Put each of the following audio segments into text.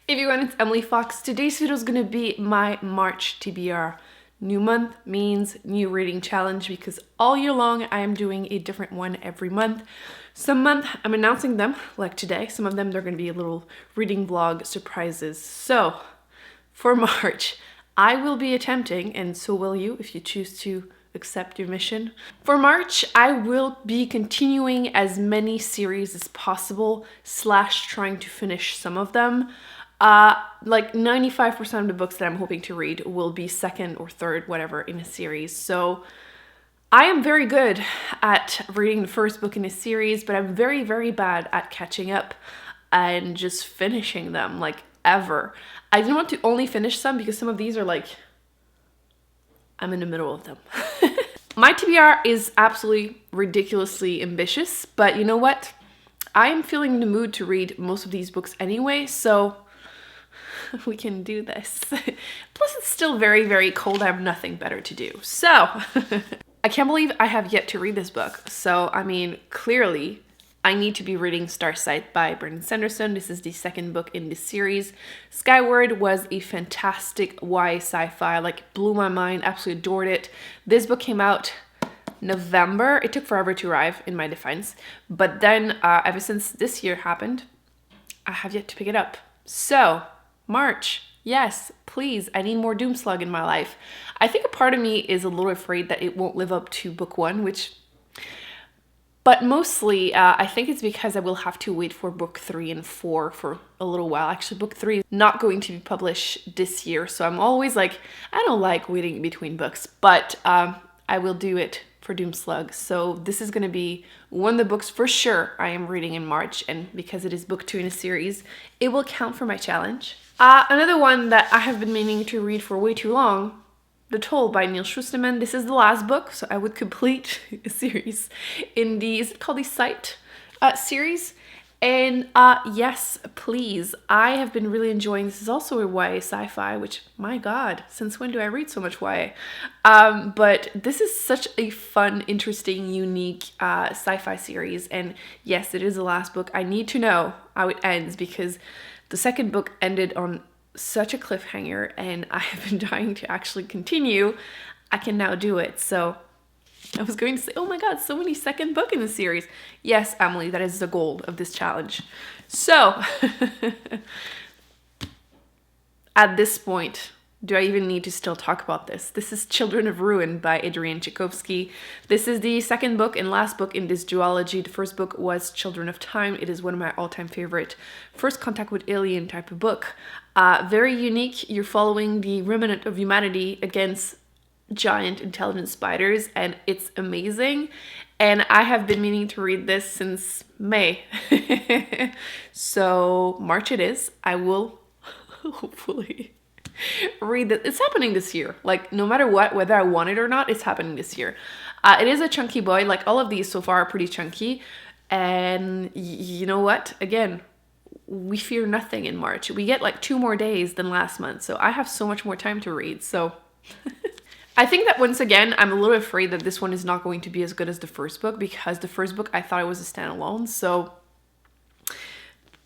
Everyone, it's Emily Fox. Today's video is going to be my March TBR. New month means new reading challenge because all year long I am doing a different one every month. Some month I'm announcing them, like today. Some of them they're going to be little reading vlog surprises. So for March, I will be attempting, and so will you if you choose to accept your mission. For March, I will be continuing as many series as possible, trying to finish some of them. Like 95% of the books that I'm hoping to read will be second or third, whatever, in a series. So I am very good at reading the first book in a series, but I'm very, very bad at catching up and just finishing them, like, ever. I don't want to only finish some because some of these are like, I'm in the middle of them. My TBR is absolutely ridiculously ambitious, but you know what? I am feeling in the mood to read most of these books anyway, so we can do this. Plus it's still very, very cold. I have nothing better to do. So I can't believe I have yet to read this book. So, I mean, clearly I need to be reading Starsight by Brandon Sanderson. This is the second book in this series. Skyward was a fantastic YA sci-fi, like blew my mind, absolutely adored it. This book came out November. It took forever to arrive, in my defense. But then ever since this year happened, I have yet to pick it up. So March, yes, please, I need more Doomslug in my life. I think a part of me is a little afraid that it won't live up to book one, but mostly I think it's because I will have to wait for book 3 and 4 for a little while. Actually, book 3 is not going to be published this year, so I'm always like, I don't like waiting between books, but I will do it for Doomslug. So this is going to be one of the books for sure I am reading in March, and because it is book 2 in a series, it will count for my challenge. Another one that I have been meaning to read for way too long, The Toll by Neil Schusterman. This is the last book, so I would complete a series in the, is it called the Sight series? And yes, please. I have been really enjoying, this is also a YA sci-fi, which, my God, since when do I read so much YA? But this is such a fun, interesting, unique sci-fi series. And yes, it is the last book. I need to know how it ends because the second book ended on such a cliffhanger and I have been dying to actually continue. I can now do it. So I was going to say, oh my God, so many second book in the series. Yes, Emily, that is the goal of this challenge. So at this point, do I even need to still talk about this? This is Children of Ruin by Adrian Tchaikovsky. This is the second book and last book in this duology. The first book was Children of Time. It is one of my all-time favorite first contact with alien type of book. Very unique. You're following the remnant of humanity against giant intelligent spiders, and it's amazing. And I have been meaning to read this since May. So March it is. I will hopefully read that. It's happening this year. Like, no matter what, whether I want it or not, it's happening this year. It is a chunky boy. Like, all of these so far are pretty chunky. And you know what? Again, we fear nothing in March. We get like 2 more days than last month. So I have so much more time to read. So I think that once again, I'm a little afraid that this one is not going to be as good as the first book because the first book I thought it was a standalone. So,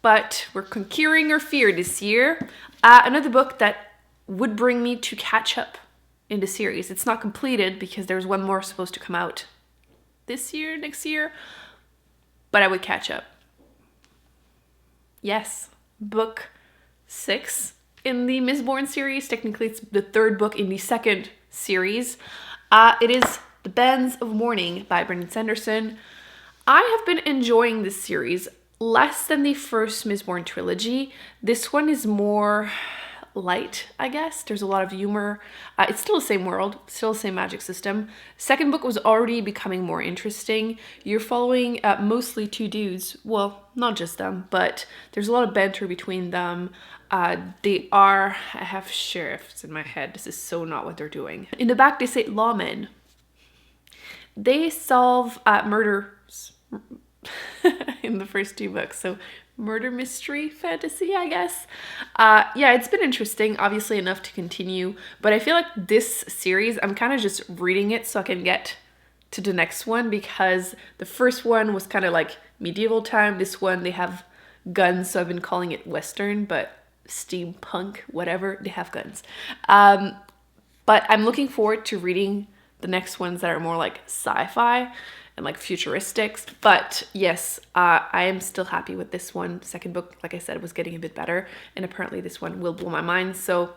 but we're conquering our fear this year. Another book that would bring me to catch up in the series. It's not completed because there's one more supposed to come out this year, next year, but I would catch up. Yes, book 6 in the Mistborn series. Technically, it's the third book in the second series. It is The Bends of Mourning by Brandon Sanderson. I have been enjoying this series less than the first Mistborn trilogy. This one is more light, I guess. There's a lot of humor. It's still the same world, still the same magic system. Second book was already becoming more interesting. You're following mostly 2 dudes. Well, not just them, but there's a lot of banter between them. I have sheriffs in my head. This is so not what they're doing. In the back, they say lawmen. They solve murders in the first 2 books. So murder mystery fantasy, I guess. Yeah, it's been interesting, obviously enough to continue, but I feel like this series, I'm kind of just reading it so I can get to the next one because the first one was kind of like medieval time. This one, they have guns, so I've been calling it Western, but steampunk, whatever, they have guns. But I'm looking forward to reading the next ones that are more like sci-fi and like futuristics. But yes, I am still happy with this one. Second book, like I said, was getting a bit better, and apparently this one will blow my mind. So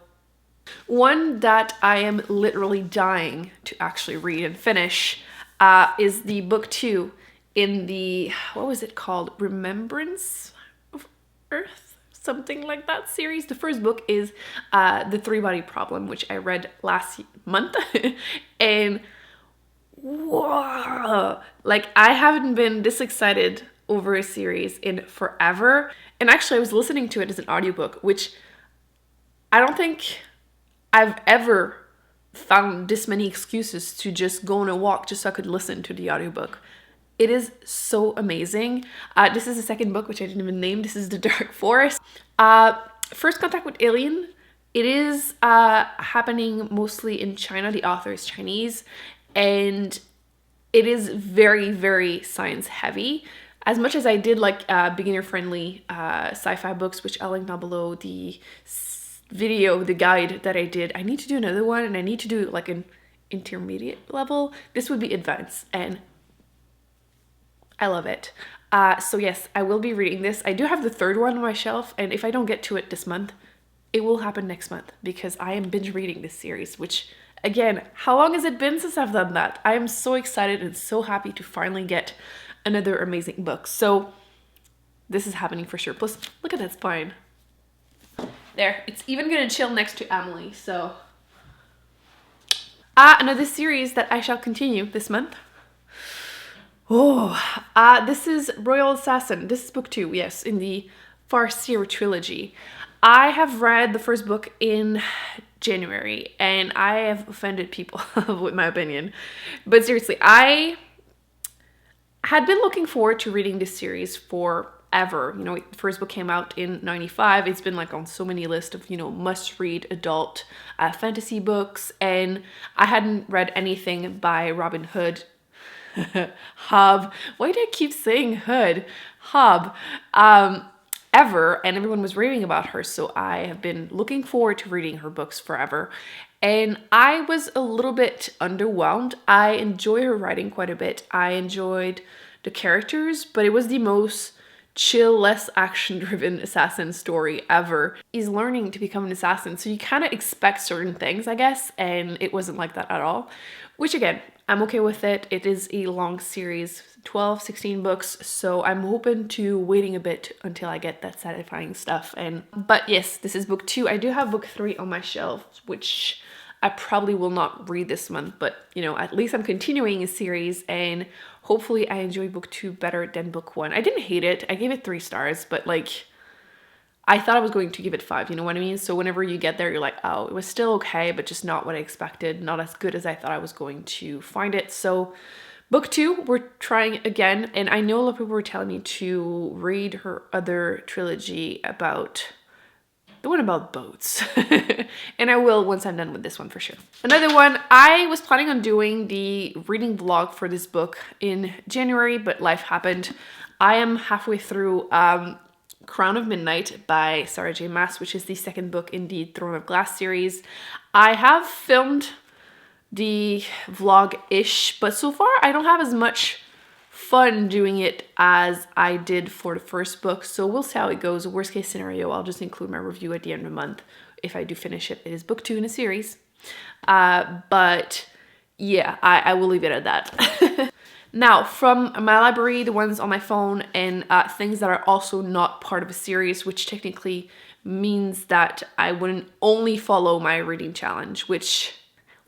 one that I am literally dying to actually read and finish is the book 2 in the, what was it called? Remembrance of Earth? Something like that series. The first book is The Three-Body Problem, which I read last month. And whoa, like I haven't been this excited over a series in forever. And actually I was listening to it as an audiobook, which I don't think I've ever found this many excuses to just go on a walk just so I could listen to the audiobook. It is so amazing. This is the second book, which I didn't even name. This is The Dark Forest. First Contact with Alien. It is happening mostly in China. The author is Chinese. And it is very, very science heavy. As much as I did like beginner-friendly sci-fi books, which I'll link down below, the video, the guide that I did, I need to do another one, and I need to do like an intermediate level. This would be advanced, and I love it. So yes, I will be reading this. I do have the third one on my shelf, and if I don't get to it this month, it will happen next month because I am binge reading this series, which again, how long has it been since I've done that? I am so excited and so happy to finally get another amazing book. So this is happening for sure. Plus, look at that spine. There, it's even gonna chill next to Emily, so. Another series that I shall continue this month. This is Royal Assassin. This is book 2, yes, in the Farseer trilogy. I have read the first book in January, and I have offended people with my opinion. But seriously, I had been looking forward to reading this series forever. You know, the first book came out in 95. It's been like on so many lists of, you know, must-read adult fantasy books, and I hadn't read anything by Robin Hood. Hobb. Why do I keep saying Hood? Hobb. Ever, and everyone was raving about her, so I have been looking forward to reading her books forever. And I was a little bit underwhelmed. I enjoy her writing quite a bit. I enjoyed the characters, but it was the most chill, less action-driven assassin story ever. He's learning to become an assassin, so you kind of expect certain things, I guess, and it wasn't like that at all. Which again, I'm okay with it. It is a long series, 12, 16 books, so I'm open to waiting a bit until I get that satisfying stuff. But yes, this is book 2. I do have book 3 on my shelf, which I probably will not read this month, but you know, at least I'm continuing a series, and hopefully I enjoy book 2 better than book 1. I didn't hate it. I gave it 3 stars, but like, I thought I was going to give it 5, you know what I mean? So whenever you get there, you're like, oh, it was still okay, but just not what I expected, not as good as I thought I was going to find it. So book 2, we're trying again, and I know a lot of people were telling me to read her other trilogy about, the one about boats. And I will once I'm done with this one for sure. Another one, I was planning on doing the reading vlog for this book in January, but life happened. I am halfway through Crown of Midnight by Sarah J. Maas, which is the second book in the Throne of Glass series. I have filmed the vlog-ish, but so far I don't have as much fun doing it as I did for the first book, so we'll see how it goes. Worst case scenario, I'll just include my review at the end of the month if I do finish it. It is book 2 in a series. But yeah, I will leave it at that. Now, from my library, the ones on my phone, and things that are also not part of a series, which technically means that I wouldn't only follow my reading challenge, which,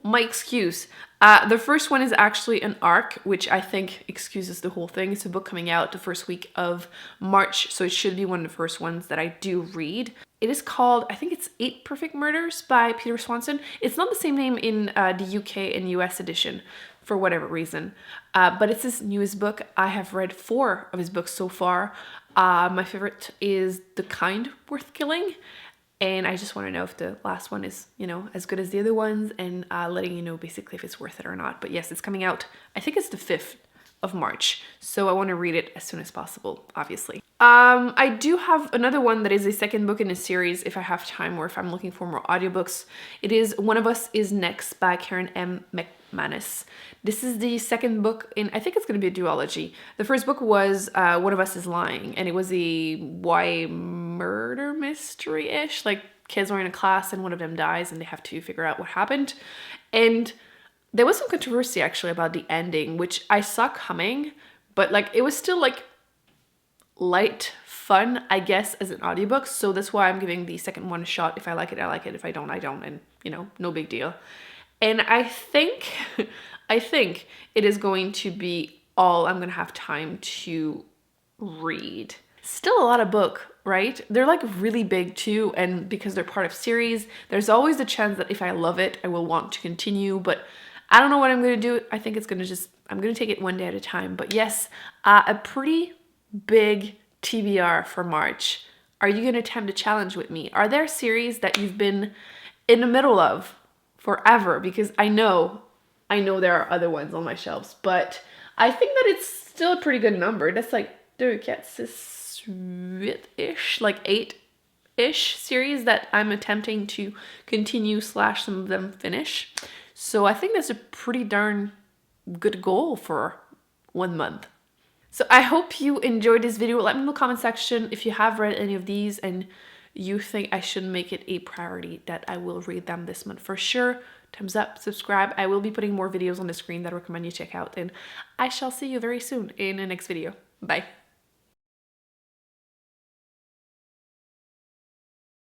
my excuse. The first one is actually an arc, which I think excuses the whole thing. It's a book coming out the first week of March, so it should be one of the first ones that I do read. It is called, I think it's 8 Perfect Murders by Peter Swanson. It's not the same name in the UK and US edition, for whatever reason. But it's his newest book. I have read 4 of his books so far. My favorite is The Kind Worth Killing. And I just want to know if the last one is, you know, as good as the other ones, and letting you know basically if it's worth it or not. But yes, it's coming out, I think it's the 5th of March. So I want to read it as soon as possible, obviously. I do have another one that is a second book in a series if I have time or if I'm looking for more audiobooks. It is One of Us is Next by Karen M. McManus. This is the second book in, I think it's going to be a duology. The first book was One of Us is Lying, and it was a YA murder mystery-ish. Like, kids are in a class and one of them dies and they have to figure out what happened. And there was some controversy actually about the ending, which I saw coming, but like it was still like light fun, I guess, as an audiobook. So that's why I'm giving the second one a shot. If I like it, I like it. If I don't, I don't. And you know, no big deal. And I think it is going to be all I'm going to have time to read. Still a lot of book, right? They're like really big too. And because they're part of series, there's always the chance that if I love it, I will want to continue. But I don't know what I'm going to do. I think it's going to I'm going to take it one day at a time. But yes, a pretty big TBR for March. Are you going to attempt a challenge with me? Are there series that you've been in the middle of forever? Because I know there are other ones on my shelves, but I think that it's still a pretty good number. That's like 8-ish, like 8-ish series that I'm attempting to continue / some of them finish. So I think that's a pretty darn good goal for 1 month. So I hope you enjoyed this video. Let me know in the comment section if you have read any of these and you think I should make it a priority that I will read them this month for sure. Thumbs up, subscribe. I will be putting more videos on the screen that I recommend you check out, and I shall see you very soon in the next video. Bye.